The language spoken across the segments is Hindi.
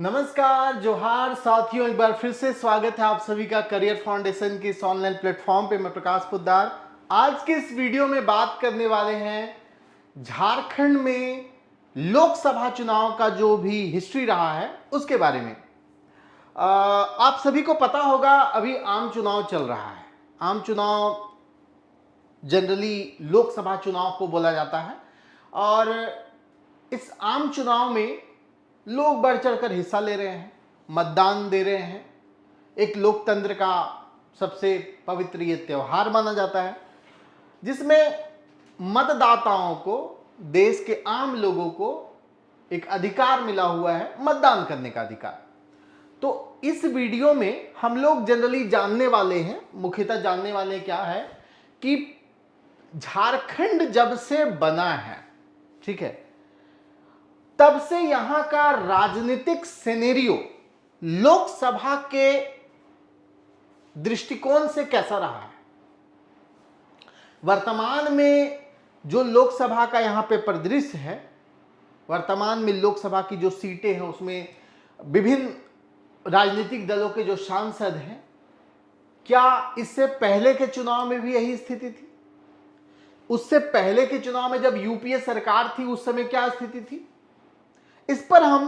नमस्कार, जोहार साथियों, एक बार फिर से स्वागत है आप सभी का करियर फाउंडेशन के इस ऑनलाइन प्लेटफॉर्म पे। मैं प्रकाश पोद्दार आज के इस वीडियो में बात करने वाले हैं झारखंड में लोकसभा चुनाव का जो भी हिस्ट्री रहा है उसके बारे में। आप सभी को पता होगा अभी आम चुनाव चल रहा है। आम चुनाव जनरली लोकसभा चुनाव को बोला जाता है और इस आम चुनाव में लोग बढ़ चढ़कर हिस्सा ले रहे हैं, मतदान दे रहे हैं। एक लोकतंत्र का सबसे पवित्र ये त्योहार माना जाता है जिसमें मतदाताओं को, देश के आम लोगों को एक अधिकार मिला हुआ है, मतदान करने का अधिकार। तो इस वीडियो में हम लोग जनरली जानने वाले हैं, मुख्यतः जानने वाले क्या है कि झारखंड जब से बना है, ठीक है, तब से यहां का राजनीतिक सिनेरियो लोकसभा के दृष्टिकोण से कैसा रहा है। वर्तमान में जो लोकसभा का यहां पे परिदृश्य है, वर्तमान में लोकसभा की जो सीटें हैं उसमें विभिन्न राजनीतिक दलों के जो सांसद हैं, क्या इससे पहले के चुनाव में भी यही स्थिति थी? उससे पहले के चुनाव में जब यूपीए सरकार थी उस समय क्या स्थिति थी? इस पर हम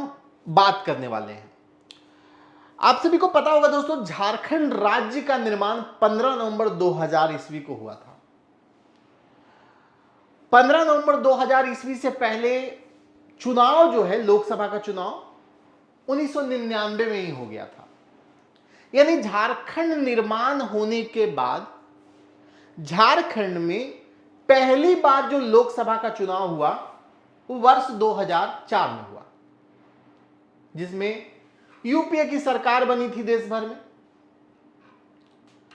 बात करने वाले हैं। आप सभी को पता होगा दोस्तों, झारखंड राज्य का निर्माण 15 नवंबर 2000 ईस्वी को हुआ था। 15 नवंबर 2000 ईस्वी से पहले चुनाव जो है, लोकसभा का चुनाव 1999 में ही हो गया था। यानी झारखंड निर्माण होने के बाद झारखंड में पहली बार जो लोकसभा का चुनाव हुआ वो वर्ष 2004 में हुआ, जिसमें यूपीए की सरकार बनी थी देश भर में।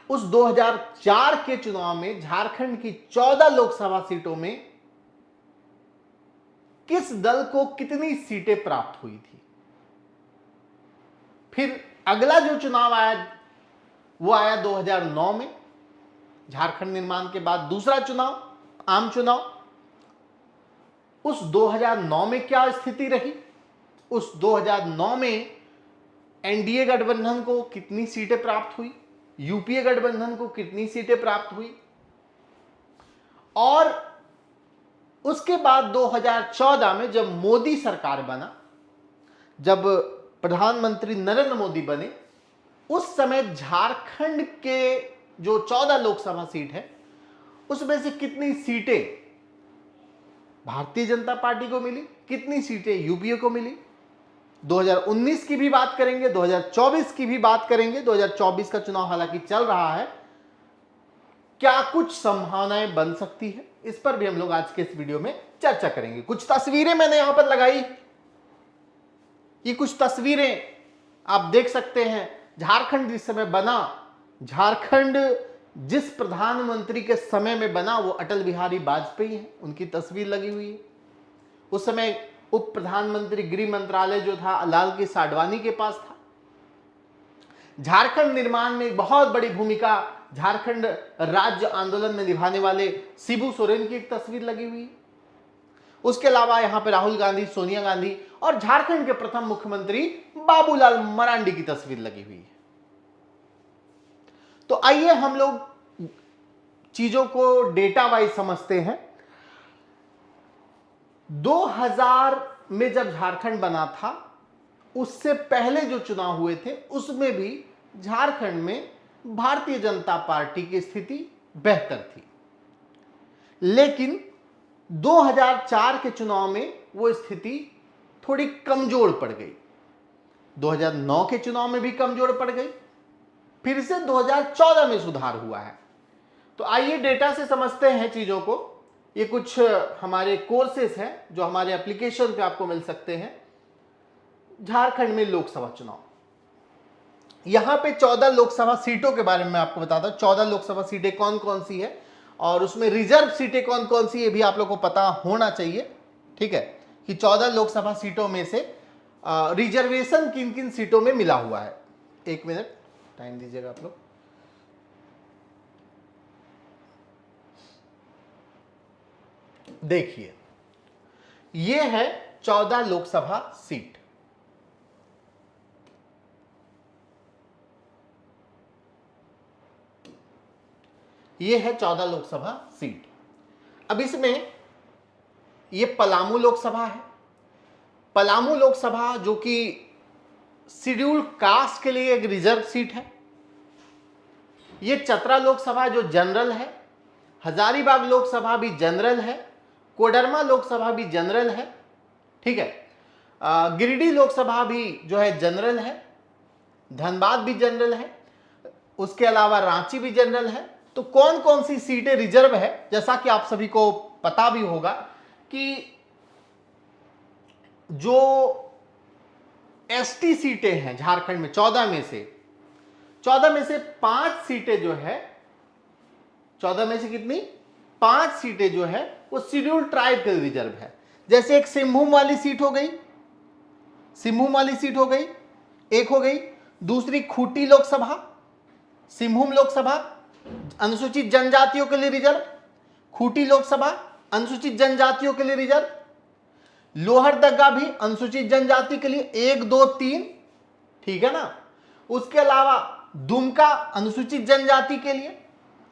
उस 2004 के चुनाव में झारखंड की 14 लोकसभा सीटों में किस दल को कितनी सीटें प्राप्त हुई थी। फिर अगला जो चुनाव आया वो आया 2009 में, झारखंड निर्माण के बाद दूसरा चुनाव, आम चुनाव। उस 2009 में क्या स्थिति रही? उस 2009 में एनडीए गठबंधन को कितनी सीटें प्राप्त हुई, यूपीए गठबंधन को कितनी सीटें प्राप्त हुई, और उसके बाद 2014 में जब मोदी सरकार बना, जब प्रधानमंत्री नरेंद्र मोदी बने, उस समय झारखंड के जो 14 लोकसभा सीट है उसमें से कितनी सीटें भारतीय जनता पार्टी को मिली, कितनी सीटें यूपीए को मिली। 2019 की भी बात करेंगे, 2024 की भी बात करेंगे। 2024 का चुनाव हालांकि चल रहा है, क्या कुछ संभावनाएं बन सकती है, इस पर भी हम लोग आज के इस वीडियो में चर्चा करेंगे। कुछ तस्वीरें मैंने यहां पर लगाई, ये कुछ तस्वीरें आप देख सकते हैं। झारखंड जिस समय बना, झारखंड जिस प्रधानमंत्री के समय में बना वो अटल बिहारी वाजपेयी हैं, उनकी तस्वीर लगी हुई है। उस समय उप प्रधानमंत्री गृह मंत्रालय जो था लालकृष्ण आडवाणी के पास था। झारखंड निर्माण में बहुत बड़ी भूमिका झारखंड राज्य आंदोलन में निभाने वाले शिबू सोरेन की एक तस्वीर लगी हुई है। उसके अलावा यहां पर राहुल गांधी, सोनिया गांधी और झारखंड के प्रथम मुख्यमंत्री बाबूलाल मरांडी की तस्वीर लगी हुई है। तो आइए हम लोग चीजों को डेटा वाइज समझते हैं। 2000 में जब झारखंड बना था, उससे पहले जो चुनाव हुए थे उसमें भी झारखंड में भारतीय जनता पार्टी की स्थिति बेहतर थी, लेकिन 2004 के चुनाव में वो स्थिति थोड़ी कमजोर पड़ गई। 2009 के चुनाव में भी कमजोर पड़ गई, फिर से 2014 में सुधार हुआ है। तो आइए डेटा से समझते हैं चीजों को। ये कुछ हमारे कोर्सेस हैं जो हमारे एप्लीकेशन पे आपको मिल सकते हैं। झारखंड में लोकसभा चुनाव, यहां पे 14 लोकसभा सीटों के बारे में आपको बताता हूं। 14 लोकसभा सीटें कौन कौन सी है और उसमें रिजर्व सीटें कौन कौन सी, ये भी आप लोग को पता होना चाहिए, ठीक है, कि 14 लोकसभा सीटों में से रिजर्वेशन किन किन सीटों में मिला हुआ है। एक मिनट टाइम दीजिएगा आप लोग। देखिए, ये है 14 लोकसभा सीट। ये है 14 लोकसभा सीट। अब इसमें ये पलामू लोकसभा है। पलामू लोकसभा जो कि शेड्यूल्ड कास्ट के लिए एक रिजर्व सीट है। ये चतरा लोकसभा जो जनरल है। हजारीबाग लोकसभा भी जनरल है। कोडरमा लोकसभा भी जनरल है। ठीक है। गिरिडीह लोकसभा भी जो है जनरल है। धनबाद भी जनरल है। उसके अलावा रांची भी जनरल है। तो कौन कौन सी सीटें रिजर्व है, जैसा कि आप सभी को पता भी होगा कि जो एसटी सीटें हैं झारखंड में 14 में से 5 सीटें जो है, 14 में से कितनी, 5 सीटें जो है वो शेड्यूल्ड ट्राइब के रिजर्व है। जैसे एक सिंहभूम वाली सीट हो गई, सिंहभूम वाली सीट हो गई, एक हो गई। दूसरी खूंटी लोकसभा, सिंहभूम लोकसभा अनुसूचित जनजातियों के लिए रिजर्व, खूंटी लोकसभा अनुसूचित जनजातियों के लिए रिजर्व, लोहरदगा भी अनुसूचित जनजाति के लिए 1, 2, 3, ठीक है ना। उसके अलावा दुमका अनुसूचित जनजाति के लिए,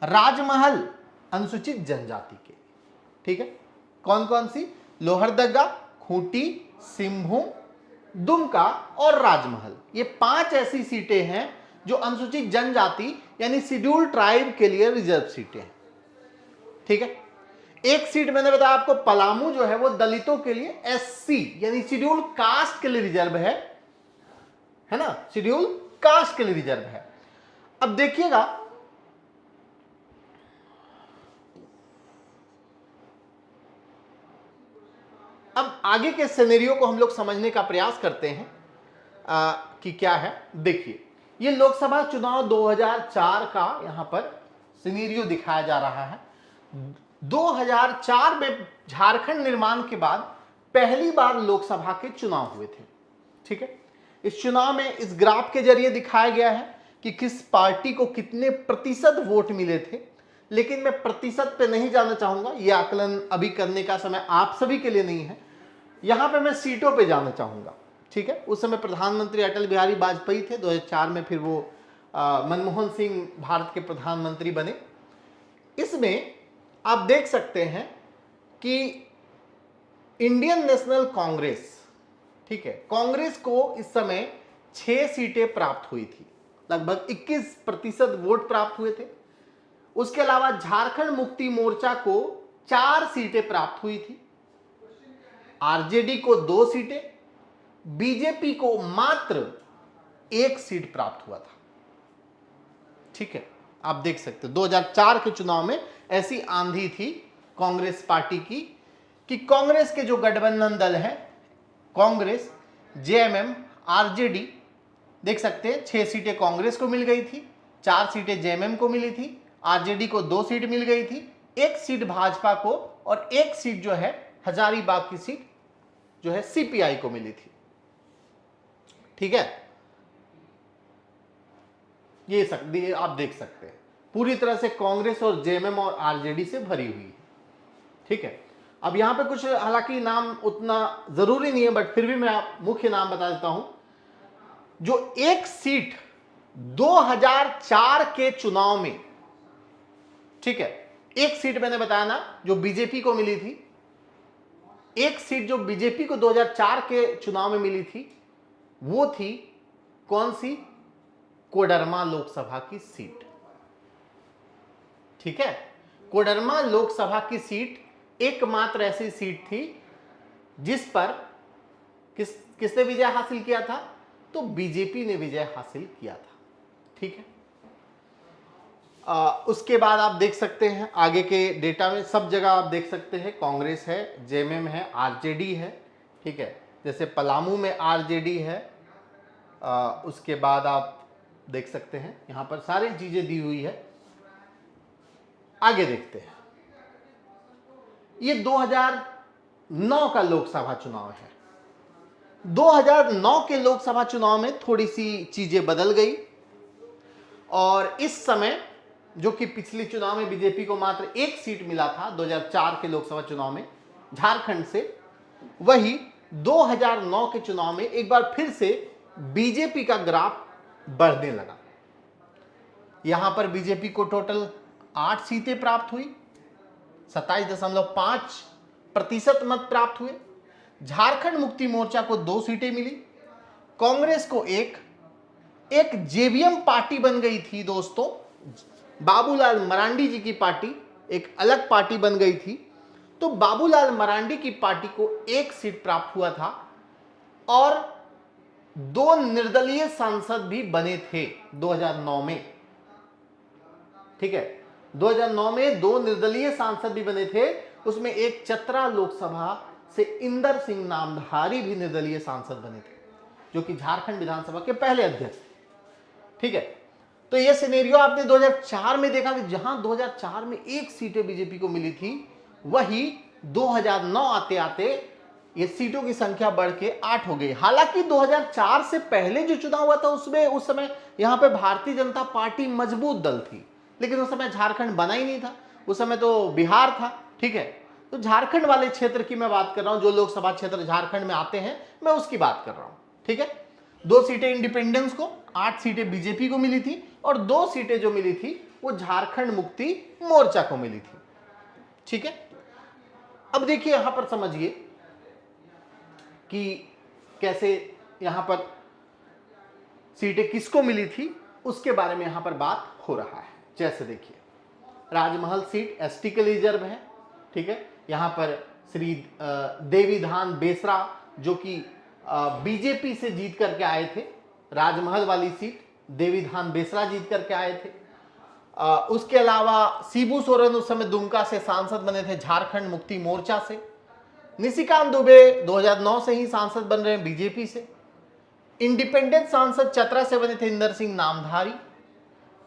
राजमहल अनुसूचित जनजाति के लिए। ठीक है। कौन कौन सी, लोहरदगा, खूंटी, सिंहभूम, दुमका और राजमहल। ये 5 ऐसी सीटें हैं जो अनुसूचित जनजाति यानी शेड्यूल्ड ट्राइब के लिए रिजर्व सीटें हैं। ठीक है। एक सीट मैंने बताया आपको पलामू जो है वो दलितों के लिए एससी यानी शेड्यूल्ड कास्ट के लिए रिजर्व है ना, शेड्यूल्ड कास्ट के लिए रिजर्व है। अब देखिएगा, अब आगे के सिनेरियो को हम लोग समझने का प्रयास करते हैं कि क्या है। देखिए, ये लोकसभा चुनाव 2004 का यहां पर सिनेरियो दिखाया जा रहा है। 2004 में झारखंड निर्माण के बाद पहली बार लोकसभा के चुनाव हुए थे। ठीक है। इस चुनाव में इस ग्राफ के जरिए दिखाया गया है कि किस पार्टी को कितने प्रतिशत वोट मिले थे, लेकिन मैं प्रतिशत पे नहीं जाना चाहूंगा, यह आकलन अभी करने का समय आप सभी के लिए नहीं है। यहां पे मैं सीटों पे जाना चाहूंगा। ठीक है। उस समय प्रधानमंत्री अटल बिहारी वाजपेयी थे। 2004 में फिर वो मनमोहन सिंह भारत के प्रधानमंत्री बने। इसमें आप देख सकते हैं कि इंडियन नेशनल कांग्रेस, ठीक है, कांग्रेस को इस समय 6 सीटें प्राप्त हुई थी, लगभग 21% वोट प्राप्त हुए थे। उसके अलावा झारखंड मुक्ति मोर्चा को 4 सीटें प्राप्त हुई थी, आरजेडी को 2 सीटें, बीजेपी को मात्र 1 सीट प्राप्त हुआ था। ठीक है। आप देख सकते हो 2004 के चुनाव में ऐसी आंधी थी कांग्रेस पार्टी की कि कांग्रेस के जो गठबंधन दल है, कांग्रेस, जेएमएम, आरजेडी, देख सकते हैं 6 सीटें कांग्रेस को मिल गई थी, 4 सीटें जेएमएम को मिली थी, आरजेडी को 2 सीट मिल गई थी, 1 सीट भाजपा को और 1 सीट जो है हजारीबाग की सीट जो है सीपीआई को मिली थी। ठीक है। ये आप देख सकते हैं पूरी तरह से कांग्रेस और जेएमएम और आरजेडी से भरी हुई है। ठीक है। अब यहां पे कुछ हालांकि नाम उतना जरूरी नहीं है, बट फिर भी मैं मुख्य नाम बता देता हूं। जो 1 सीट 2004 के चुनाव में, ठीक है, 1 सीट मैंने बताया ना जो बीजेपी को मिली थी, 1 सीट जो बीजेपी को 2004 के चुनाव में मिली थी वो थी कौन सी, कोडरमा लोकसभा की सीट। ठीक है। कोडरमा लोकसभा की सीट एकमात्र ऐसी सीट थी जिस पर किसने विजय हासिल किया था, तो बीजेपी ने विजय हासिल किया था। ठीक है। उसके बाद आप देख सकते हैं आगे के डेटा में सब जगह आप देख सकते हैं कांग्रेस है, जेएमएम है, आरजेडी है। ठीक है। जैसे पलामू में आरजेडी है। उसके बाद आप देख सकते हैं यहां पर सारी चीजें दी हुई है। आगे देखते हैं। ये 2009 का लोकसभा चुनाव है। 2009 के लोकसभा चुनाव में थोड़ी सी चीजें बदल गई और इस समय जो कि पिछले चुनाव में बीजेपी को मात्र 1 सीट मिला था 2004 के लोकसभा चुनाव में झारखंड से, वही 2009 के चुनाव में एक बार फिर से बीजेपी का ग्राफ बढ़ने लगा। यहां पर बीजेपी को टोटल 8 सीटें प्राप्त हुई, 27.5% मत प्राप्त हुए। झारखंड मुक्ति मोर्चा को 2 सीटें मिली, कांग्रेस को एक जेवीएम पार्टी बन गई थी दोस्तों, बाबूलाल मरांडी जी की पार्टी एक अलग पार्टी बन गई थी, तो बाबूलाल मरांडी की पार्टी को 1 सीट प्राप्त हुआ था और 2 निर्दलीय सांसद भी बने थे 2009 में। ठीक है, 2009 में 2 निर्दलीय सांसद भी बने थे, उसमें एक चतरा लोकसभा से इंदर सिंह नामधारी भी निर्दलीय सांसद बने थे, जो कि झारखंड विधानसभा के पहले अध्यक्ष थे। ठीक है, तो यह सिनेरियो आपने 2004 में देखा कि जहां 2004 में 1 सीटें बीजेपी को मिली थी, वही 2009 आते आते ये सीटों की संख्या बढ़ के 8 हो गई। हालांकि 2004 से पहले जो चुनाव हुआ था उसमें उस समय यहां पे भारतीय जनता पार्टी मजबूत दल थी, लेकिन उस समय झारखंड बना ही नहीं था, उस समय तो बिहार था। ठीक है, तो झारखंड वाले क्षेत्र की मैं बात कर रहा हूं, जो लोकसभा क्षेत्र झारखंड में आते हैं मैं उसकी बात कर रहा हूं। ठीक है, 2 सीटें इंडिपेंडेंस को, 8 सीटें बीजेपी को मिली थी और 2 सीटें जो मिली थी वो झारखंड मुक्ति मोर्चा को मिली थी। ठीक है, अब देखिए यहां पर समझिए कि कैसे यहां पर सीटें किसको मिली थी, उसके बारे में यहां पर बात हो रहा है। जैसे देखिए, राजमहल सीट एसटी के लिए रिजर्व है। ठीक है, यहां पर श्री देवीधान बेसरा जो कि बीजेपी से जीत करके आए थे, राजमहल वाली सीट देवीधान बेसरा जीत करके आए थे। उसके अलावा शिबू सोरेन उस समय दुमका से सांसद बने थे झारखंड मुक्ति मोर्चा से। निशिकांत दुबे 2009 से ही सांसद बन रहे हैं बीजेपी से। इंडिपेंडेंट सांसद चतरा से बने थे इंदर सिंह नामधारी।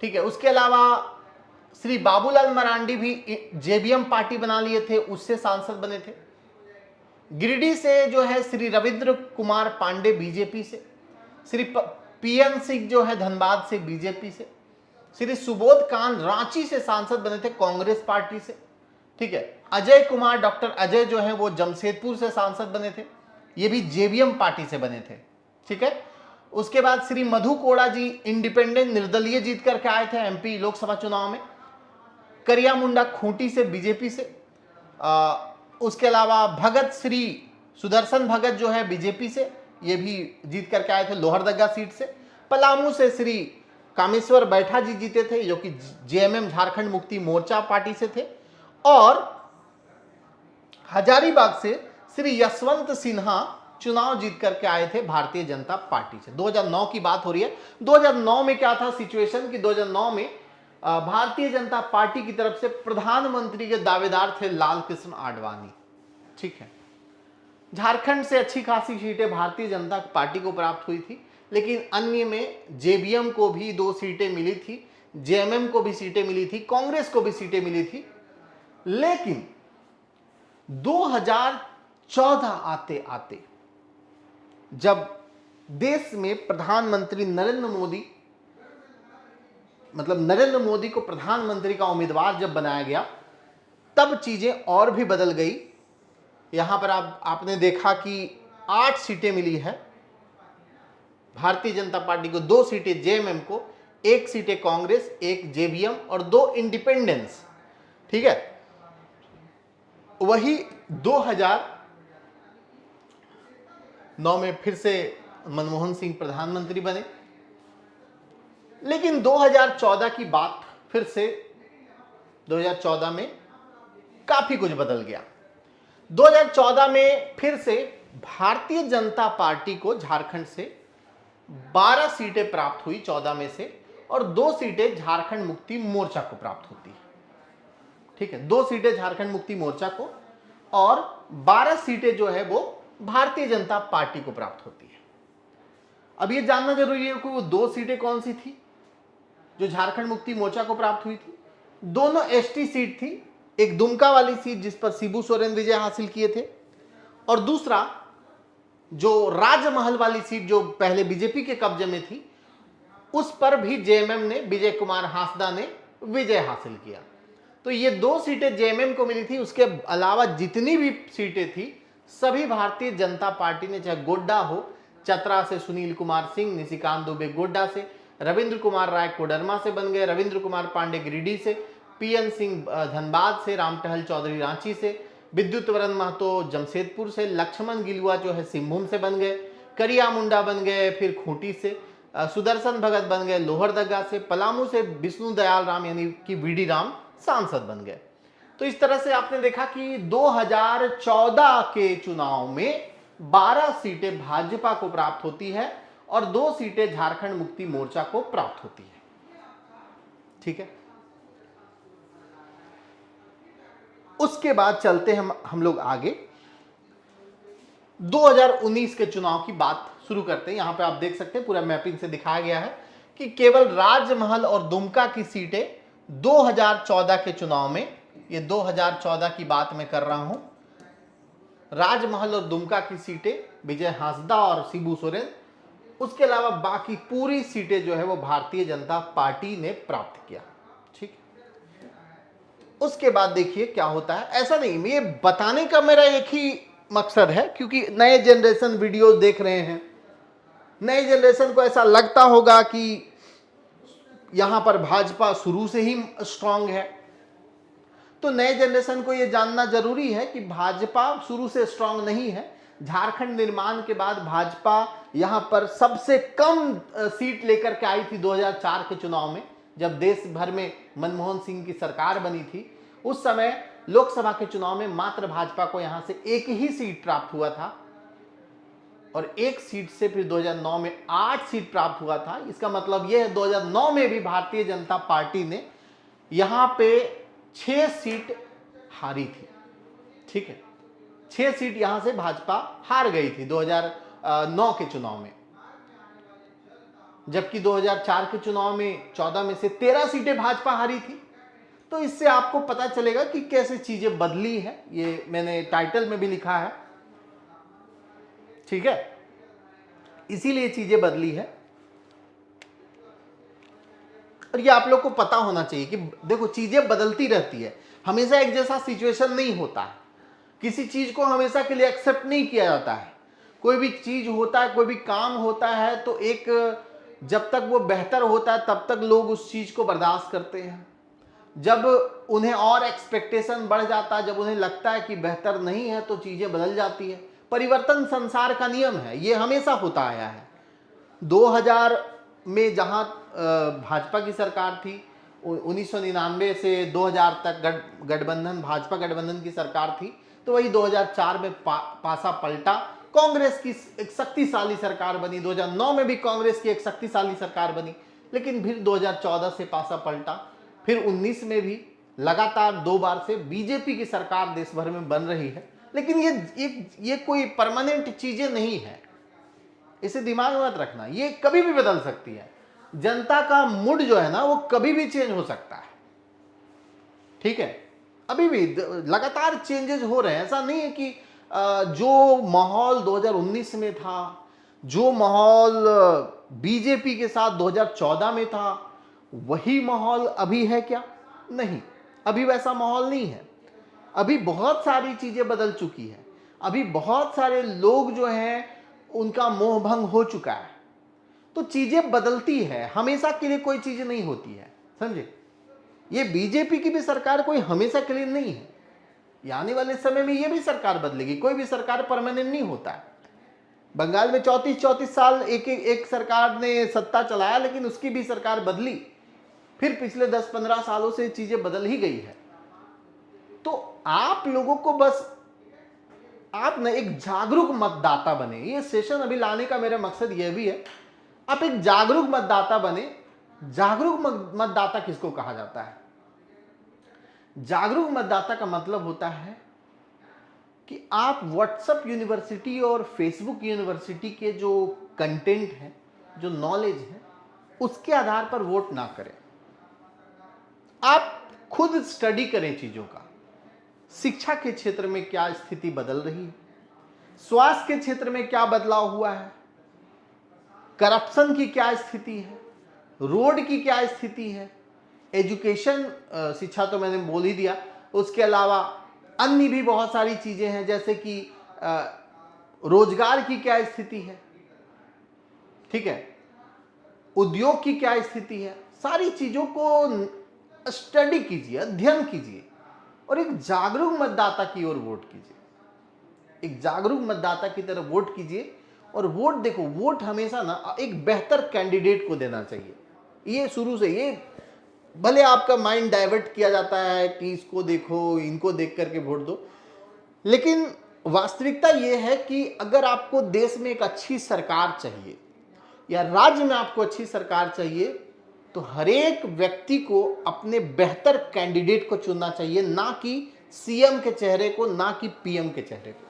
ठीक है, उसके अलावा श्री बाबूलाल मरांडी भी जेबीएम पार्टी बना लिए थे, उससे सांसद बने थे। गिरिडीह से जो है श्री रविंद्र कुमार पांडे बीजेपी से, श्री पीएन सिंह जो है धनबाद से बीजेपी से, श्री सुबोध कांत रांची से सांसद बने थे कांग्रेस पार्टी से। ठीक है, अजय कुमार डॉक्टर अजय जो है वो जमशेदपुर से सांसद बने थे, ये भी जेवीएम पार्टी से बने थे। ठीक है, उसके बाद श्री मधु कोड़ा जी इंडिपेंडेंट निर्दलीय जीत करके आए थे एमपी लोकसभा चुनाव में। करिया मुंडा खूंटी से बीजेपी से। उसके अलावा भगत श्री सुदर्शन भगत जो है बीजेपी से, ये भी जीत करके आए थे लोहरदगा सीट से। पलामू से श्री कामेश्वर बैठा जी जीते थे, जो कि जेएमएम झारखंड मुक्ति मोर्चा पार्टी से थे। और हजारीबाग से श्री यशवंत सिन्हा चुनाव जीत करके आए थे भारतीय जनता पार्टी से। 2009 की बात हो रही है। 2009 में क्या था सिचुएशन कि 2009 में भारतीय जनता पार्टी की तरफ से प्रधानमंत्री के दावेदार थे लाल कृष्ण आडवाणी। ठीक है, झारखंड से अच्छी खासी सीटें भारतीय जनता पार्टी को प्राप्त हुई थी, लेकिन अन्य में जेबीएम को भी 2 सीटें मिली थी, जेएमएम को भी सीटें मिली थी, कांग्रेस को भी सीटें मिली थी। लेकिन 2014 आते आते जब देश में प्रधानमंत्री नरेंद्र मोदी को प्रधानमंत्री का उम्मीदवार जब बनाया गया, तब चीजें और भी बदल गई। यहां पर आपने देखा कि 8 सीटें मिली है भारतीय जनता पार्टी को, 2 सीटें जेएमएम को, 1 सीटें कांग्रेस, 1 जेवीएम और 2 इंडिपेंडेंस। ठीक है, वही 2009 में फिर से मनमोहन सिंह प्रधानमंत्री बने। लेकिन 2014 की बात फिर से, 2014 में काफी कुछ बदल गया। 2014 में फिर से भारतीय जनता पार्टी को झारखंड से 12 सीटें प्राप्त हुई 14 में से, और 2 सीटें झारखंड मुक्ति मोर्चा को प्राप्त होती है। ठीक है, 2 सीटें झारखंड मुक्ति मोर्चा को और 12 सीटें जो है वो भारतीय जनता पार्टी को प्राप्त होती है। अब ये जानना जरूरी है कि वो 2 सीटें कौन सी थी जो झारखंड मुक्ति मोर्चा को प्राप्त हुई थी। दोनों एसटी सीट थी, एक दुमका वाली सीट जिस पर शिबू सोरेन विजय हासिल किए थे, और दूसरा जो राजमहल वाली सीट जो पहले बीजेपी के कब्जे में थी, उस पर भी जेएमएम ने, विजय कुमार हांसदा ने विजय हासिल किया। तो ये 2 सीटें जेएमएम को मिली थी। उसके अलावा जितनी भी सीटें थी सभी भारतीय जनता पार्टी ने, चाहे गोड्डा हो, चतरा से सुनील कुमार सिंह, निशिकांत दुबे गोड्डा से, रविंद्र कुमार राय कोडरमा से बन गए, रविंद्र कुमार पांडे गिरिडीह से, पीएन सिंह धनबाद से, रामटहल चौधरी रांची से, विद्युत वरण महतो जमशेदपुर से, लक्ष्मण गिलुआ जो है सिंहभूम से बन गए, करिया मुंडा बन गए फिर खूंटी से, सुदर्शन भगत बन गए लोहरदगा से, पलामू से विष्णु दयाल राम यानी कि वीडी राम सांसद बन गए। तो इस तरह से आपने देखा कि 2014 के चुनाव में 12 सीटें भाजपा को प्राप्त होती है और 2 सीटें झारखंड मुक्ति मोर्चा को प्राप्त होती है। ठीक है, उसके बाद चलते हम लोग आगे 2019 के चुनाव की बात शुरू करते हैं। यहां पे आप देख सकते हैं पूरा मैपिंग से दिखाया गया है कि केवल राजमहल और दुमका की सीटें 2014 के चुनाव में, ये 2014 की बात मैं कर रहा हूं, राजमहल और दुमका की सीटें विजय हांसदा और शिबू सोरेन, उसके अलावा बाकी पूरी सीटें जो है वो भारतीय जनता पार्टी ने प्राप्त किया। ठीक, उसके बाद देखिए क्या होता है। ऐसा नहीं, ये बताने का मेरा एक ही मकसद है क्योंकि नए जनरेशन वीडियोस देख रहे हैं, नए जनरेशन को ऐसा लगता होगा कि यहां पर भाजपा शुरू से ही स्ट्रांग है। तो नए जनरेशन को यह जानना जरूरी है कि भाजपा शुरू से स्ट्रांग नहीं है। झारखंड निर्माण के बाद भाजपा यहां पर सबसे कम सीट लेकर के आई थी 2004 के चुनाव में, जब देश भर में मनमोहन सिंह की सरकार बनी थी। उस समय लोकसभा के चुनाव में मात्र भाजपा को यहां से एक ही सीट प्राप्त हुआ था और एक सीट से फिर 2009 में 8 सीट प्राप्त हुआ था। इसका मतलब यह है 2009 में भी भारतीय जनता पार्टी ने यहां पे 6 सीट हारी थी। ठीक है, 6 सीट यहां से भाजपा हार गई थी 2009 के चुनाव में, जबकि 2004 के चुनाव में 14 में से 13 सीटें भाजपा हारी थी। तो इससे आपको पता चलेगा कि कैसे चीजें बदली है। ये मैंने टाइटल में भी लिखा है। ठीक है, इसीलिए चीजें बदली है और ये आप लोग को पता होना चाहिए कि देखो चीजें बदलती रहती है, हमेशा एक जैसा सिचुएशन नहीं होता है। किसी चीज को हमेशा के लिए एक्सेप्ट नहीं किया जाता है। कोई भी चीज होता है, कोई भी काम होता है तो एक जब तक वो बेहतर होता है तब तक लोग उस चीज को बर्दाश्त करते हैं। जब उन्हें और एक्सपेक्टेशन बढ़ जाता है, जब उन्हें लगता है कि बेहतर नहीं है तो चीजें बदल जाती है। परिवर्तन संसार का नियम है, ये हमेशा होता आया है। 2000 में जहां भाजपा की सरकार थी, 1999 से 2000 तक गठबंधन भाजपा गठबंधन की सरकार थी, तो वही 2004 में पासा पलटा, कांग्रेस की एक शक्तिशाली सरकार बनी। 2009 में भी कांग्रेस की एक शक्तिशाली सरकार बनी, लेकिन फिर 2014 से पासा पलटा। फिर 19 में भी लगातार 2 बार से बीजेपी की सरकार देश भर में बन रही है। लेकिन ये कोई परमानेंट चीजें नहीं है, इसे दिमाग में मत रखना, ये कभी भी बदल सकती है। जनता का मूड जो है ना वो कभी भी चेंज हो सकता है। ठीक है, अभी भी लगातार चेंजेस हो रहे हैं। ऐसा नहीं है कि जो माहौल 2019 में था, जो माहौल बीजेपी के साथ 2014 में था, वही माहौल अभी है क्या? नहीं, अभी वैसा माहौल नहीं है। अभी बहुत सारी चीजें बदल चुकी है। अभी बहुत सारे लोग जो हैं उनका मोह भंग हो चुका है। तो चीजें बदलती है, हमेशा के लिए कोई चीज नहीं होती है, समझे? ये बीजेपी की भी सरकार कोई हमेशा के लिए नहीं है। आने वाले समय में ये भी सरकार बदलेगी, कोई भी सरकार परमानेंट नहीं होता है। बंगाल में 34 साल एक सरकार ने सत्ता चलाया, लेकिन उसकी भी सरकार बदली। फिर पिछले 10-15 सालों से चीजें बदल ही गई है। तो आप लोगों को बस आप ना एक जागरूक मतदाता बने। ये सेशन अभी लाने का मेरा मकसद यह भी है, आप एक जागरूक मतदाता बने। जागरूक मतदाता किसको कहा जाता है? जागरूक मतदाता का मतलब होता है कि आप व्हाट्सएप यूनिवर्सिटी और फेसबुक यूनिवर्सिटी के जो कंटेंट है, जो नॉलेज है, उसके आधार पर वोट ना करें। आप खुद स्टडी करें चीजों का। शिक्षा के क्षेत्र में क्या स्थिति बदल रही है, स्वास्थ्य के क्षेत्र में क्या बदलाव हुआ है, करप्शन की क्या स्थिति है, रोड की क्या स्थिति है, एजुकेशन शिक्षा तो मैंने बोल ही दिया, उसके अलावा अन्य भी बहुत सारी चीजें हैं, जैसे कि रोजगार की क्या स्थिति है, ठीक है, उद्योग की क्या स्थिति है। सारी चीजों को स्टडी कीजिए, अध्ययन कीजिए और एक जागरूक मतदाता की ओर वोट कीजिए। एक जागरूक मतदाता की तरह वोट कीजिए और वोट देखो, वोट हमेशा ना एक बेहतर कैंडिडेट को देना चाहिए। ये शुरू से, ये भले आपका माइंड डाइवर्ट किया जाता है कि इसको देखो, इनको देख करके वोट दो, लेकिन वास्तविकता यह है कि अगर आपको देश में एक अच्छी सरकार चाहिए या राज्य में आपको अच्छी सरकार चाहिए तो हर एक व्यक्ति को अपने बेहतर कैंडिडेट को चुनना चाहिए, ना कि सीएम के चेहरे को, ना कि पीएम के चेहरे को।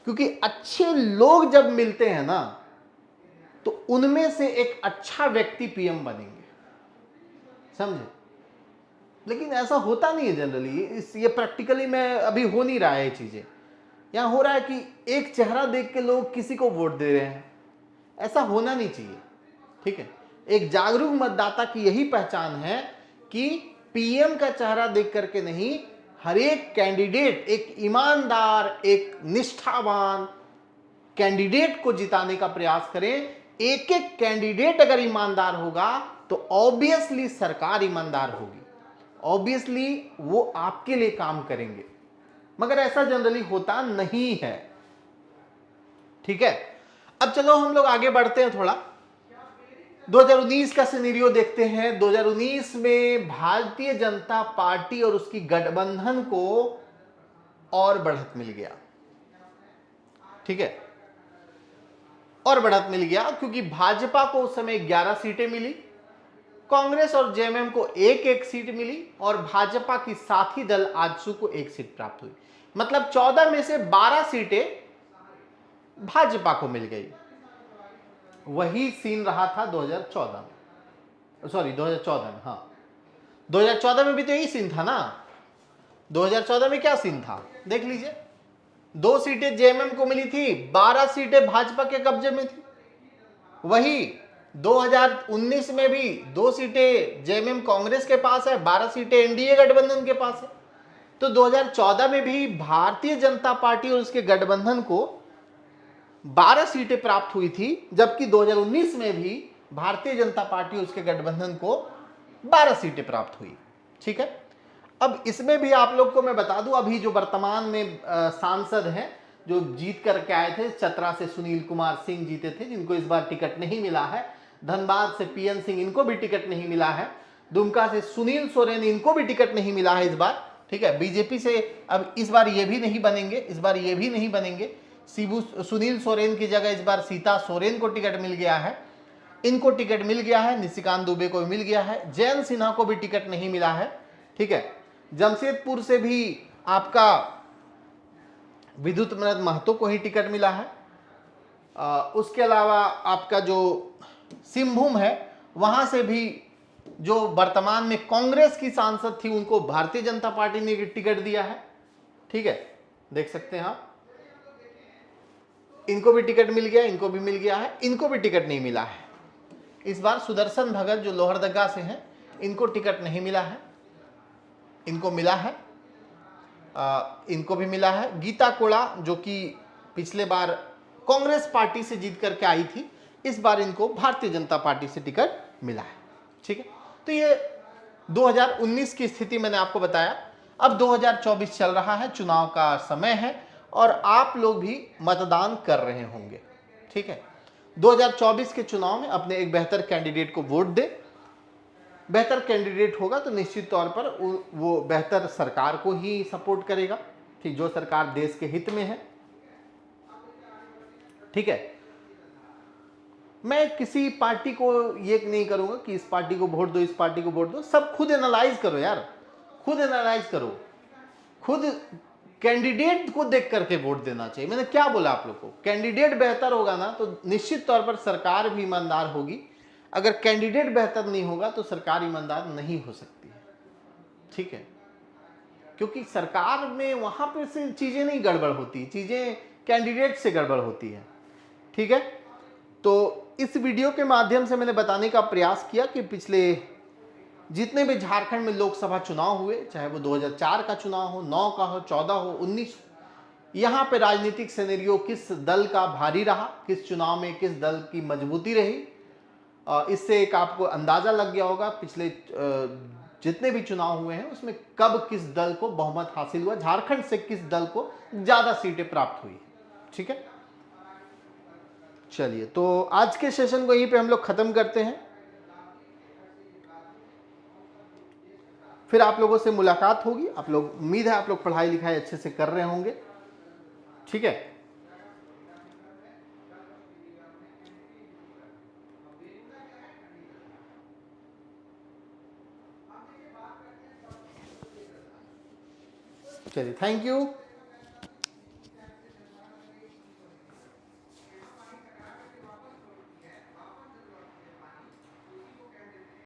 क्योंकि अच्छे लोग जब मिलते हैं ना तो उनमें से एक अच्छा व्यक्ति पीएम बनेंगे, समझे। लेकिन ऐसा होता नहीं है जनरली, ये प्रैक्टिकली में अभी हो नहीं रहा है। ये चीजें यहां हो रहा है कि एक चेहरा देख के लोग किसी को वोट दे रहे हैं। ऐसा होना नहीं चाहिए, ठीक है। एक जागरूक मतदाता की यही पहचान है कि पीएम का चेहरा देख करके नहीं, हर एक कैंडिडेट, एक ईमानदार, एक निष्ठावान कैंडिडेट को जिताने का प्रयास करें। एक एक कैंडिडेट अगर ईमानदार होगा तो ऑब्वियसली सरकार ईमानदार होगी, ऑब्वियसली वो आपके लिए काम करेंगे। मगर ऐसा जनरली होता नहीं है, ठीक है। अब चलो हम लोग आगे बढ़ते हैं थोड़ा। 2019 का सिनेरियो देखते हैं। 2019 में भारतीय जनता पार्टी और उसकी गठबंधन को और बढ़त मिल गया, ठीक है, और बढ़त मिल गया क्योंकि भाजपा को उस समय 11 सीटें मिली, कांग्रेस और जेएमएम को एक एक सीट मिली और भाजपा की साथी दल आजसू को एक सीट प्राप्त हुई। मतलब 14 में से 12 सीटें भाजपा को मिल गई। वही सीन रहा था 2014 में, सॉरी 2014 में, हाँ 2014 में भी तो यही सीन था ना। 2014 में क्या सीन था देख लीजिए, 2 सीटें जेएमएम को मिली थी, 12 सीटें भाजपा के कब्जे में थी। वही 2019 में भी 2 सीटें जेएमएम कांग्रेस के पास है, 12 सीटें एनडीए गठबंधन के पास है। तो 2014 में भी भारतीय जनता पार्टी और उसके गठबंधन को 12 सीटें प्राप्त हुई थी, जबकि 2019 में भी भारतीय जनता पार्टी और उसके गठबंधन को 12 सीटें प्राप्त हुई, ठीक है। अब इसमें भी आप लोग को मैं बता दूं, अभी जो वर्तमान में सांसद हैं जो जीत करके आए थे, चतरा से सुनील कुमार सिंह जीते थे, जिनको इस बार टिकट नहीं मिला है। धनबाद से पीएन सिंह, इनको भी टिकट नहीं मिला है। दुमका से सुनील सोरेन, इनको भी टिकट नहीं मिला है इस बार, ठीक है। बीजेपी से अब इस बार ये भी नहीं बनेंगे, इस बार ये भी नहीं बनेंगे। सुनील सोरेन की जगह इस बार सीता सोरेन को टिकट मिल गया है, इनको टिकट मिल गया है। निशिकांत दुबे को भी मिल गया है। जयंत सिन्हा को भी टिकट नहीं मिला है, ठीक है। जमशेदपुर से भी आपका विद्युत महतो को ही टिकट मिला है। उसके अलावा आपका जो सिंहभूम है, वहां से भी जो वर्तमान में कांग्रेस की सांसद थी उनको भारतीय जनता पार्टी ने टिकट दिया है, ठीक है, देख सकते हैं आप। इनको भी टिकट मिल गया, इनको भी मिल गया है, इनको भी टिकट नहीं मिला है। इस बार सुदर्शन भगत जो लोहरदगा से हैं, इनको टिकट नहीं मिला है, इनको मिला है, इनको भी मिला है। गीता कोड़ा जो कि पिछले बार कांग्रेस पार्टी से जीत करके आई थी, इस बार इनको भारतीय जनता पार्टी से टिकट मिला है, ठीक है। तो ये 2019 की स्थिति मैंने आपको बताया। अब 2024 चल रहा है, चुनाव का समय है और आप लोग भी मतदान कर रहे होंगे, ठीक है। 2024 के चुनाव में अपने एक बेहतर कैंडिडेट को वोट दे। बेहतर कैंडिडेट होगा तो निश्चित तौर पर वो बेहतर सरकार को ही सपोर्ट करेगा, ठीक, जो सरकार देश के हित में है, ठीक है। मैं किसी पार्टी को ये नहीं करूंगा कि इस पार्टी को वोट दो, इस पार्टी को वोट दो। सब खुद एनालाइज करो यार, खुद एनालाइज करो, खुद कैंडिडेट को देख करके वोट देना चाहिए। मैंने क्या बोला आप लोग को, कैंडिडेट बेहतर होगा ना तो निश्चित तौर पर सरकार भी ईमानदार होगी। अगर कैंडिडेट बेहतर नहीं होगा तो सरकार ईमानदार नहीं हो सकती है, ठीक है। क्योंकि सरकार में वहां पर से चीजें नहीं गड़बड़ होती, चीजें कैंडिडेट से गड़बड़ होती है, ठीक है। तो इस वीडियो के माध्यम से मैंने बताने का प्रयास किया कि पिछले जितने भी झारखंड में लोकसभा चुनाव हुए, चाहे वो 2004 का चुनाव हो, 9 का हो, 14 हो, 19 हो, यहाँ पे राजनीतिक सिनेरियो किस दल का भारी रहा, किस चुनाव में किस दल की मजबूती रही, इससे एक आपको अंदाजा लग गया होगा पिछले जितने भी चुनाव हुए हैं उसमें कब किस दल को बहुमत हासिल हुआ, झारखंड से किस दल को ज्यादा सीटें प्राप्त हुई। ठीक है, चलिए तो आज के सेशन को यहीं पे हम लोग खत्म करते हैं। फिर आप लोगों से मुलाकात होगी। आप लोग, उम्मीद है आप लोग पढ़ाई लिखाई अच्छे से कर रहे होंगे। ठीक है, चलिए, थैंक यू।